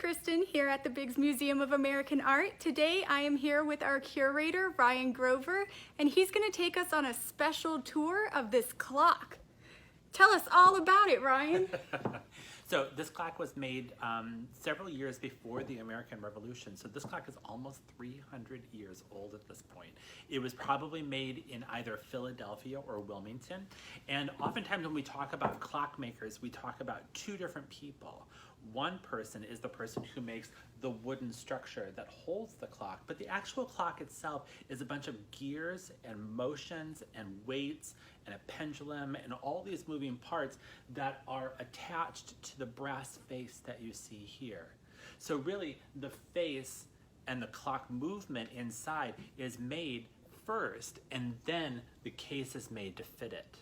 Kristen here at the Biggs Museum of American Art. Today I am here with our curator, Ryan Grover, and he's going to take us on a special tour of this clock. Tell us all about it, Ryan. So this clock was made several years before the American Revolution. So this clock is almost 300 years old at this point. It was probably made in either Philadelphia or Wilmington. And oftentimes when we talk about clockmakers, we talk about two different people. One person is the person who makes the wooden structure that holds the clock, but the actual clock itself is a bunch of gears and motions and weights and a pendulum and all these moving parts that are attached to the brass face that you see here. So really the face and the clock movement inside is made first, and then the case is made to fit it.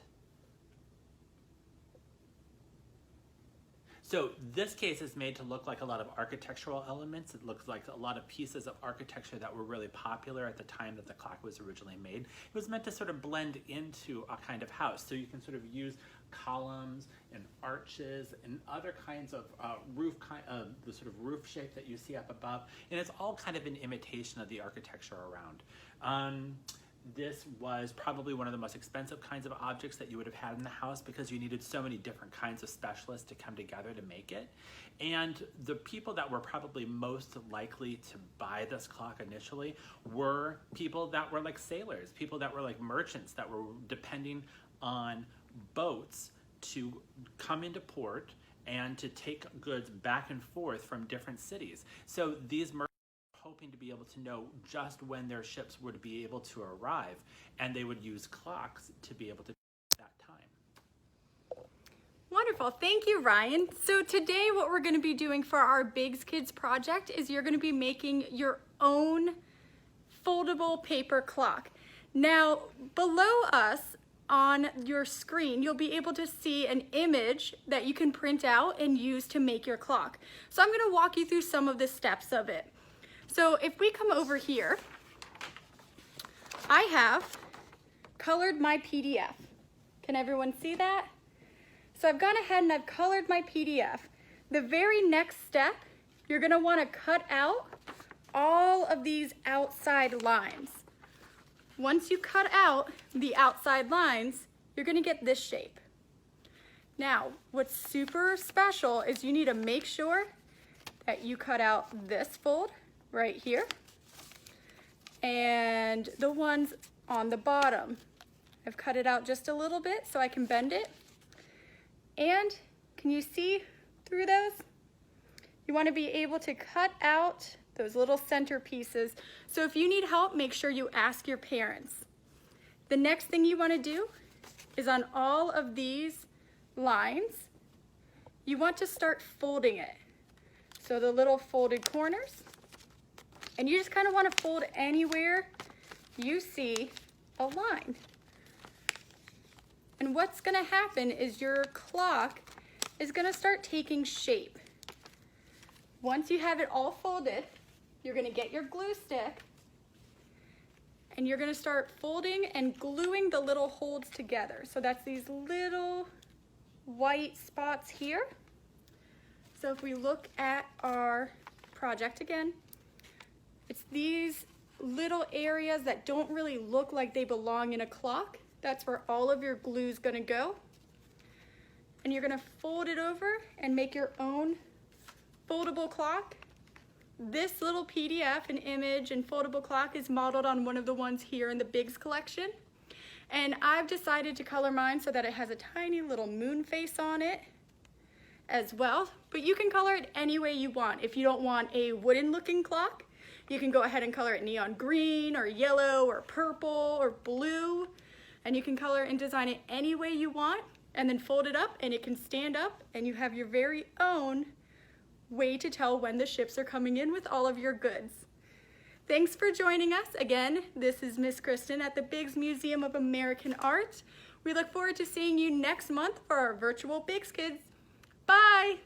So this case is made to look like a lot of architectural elements. It looks like a lot of pieces of architecture that were really popular at the time that the clock was originally made. It was meant to sort of blend into a kind of house. So you can sort of use columns and arches and other kinds of the sort of roof shape that you see up above. And it's all kind of an imitation of the architecture around. This was probably one of the most expensive kinds of objects that you would have had in the house because you needed so many different kinds of specialists to come together to make it. And the people that were probably most likely to buy this clock initially were people that were like sailors, people that were like merchants that were depending on boats to come into port and to take goods back and forth from different cities. So these merchants hoping to be able to know just when their ships would be able to arrive, and they would use clocks to be able to that time. Wonderful, thank you, Ryan. So today what we're going to be doing for our Biggs Kids project is you're going to be making your own foldable paper clock. Now below us on your screen you'll be able to see an image that you can print out and use to make your clock. So I'm going to walk you through some of the steps of it. So if we come over here, I have colored my PDF. Can everyone see that? So I've gone ahead and I've colored my PDF. The very next step, you're gonna wanna cut out all of these outside lines. Once you cut out the outside lines, you're gonna get this shape. Now, what's super special is you need to make sure that you cut out this fold right here, and the ones on the bottom. I've cut it out just a little bit so I can bend it. And can you see through those? You want to be able to cut out those little center pieces. So if you need help, make sure you ask your parents. The next thing you want to do is on all of these lines, you want to start folding it. So the little folded corners, and you just kind of want to fold anywhere you see a line. And what's going to happen is your clock is going to start taking shape. Once you have it all folded, you're going to get your glue stick and you're going to start folding and gluing the little holds together. So that's these little white spots here. So if we look at our project again, it's these little areas that don't really look like they belong in a clock. That's where all of your glue is gonna go. And you're gonna fold it over and make your own foldable clock. This little PDF and image and foldable clock is modeled on one of the ones here in the Biggs collection. And I've decided to color mine so that it has a tiny little moon face on it as well. But you can color it any way you want. If you don't want a wooden looking clock, you can go ahead and color it neon green or yellow or purple or blue, and you can color and design it any way you want, and then fold it up and it can stand up, and you have your very own way to tell when the ships are coming in with all of your goods. Thanks for joining us. Again, this is Miss Kristen at the Biggs Museum of American Art. We look forward to seeing you next month for our virtual Biggs Kids. Bye!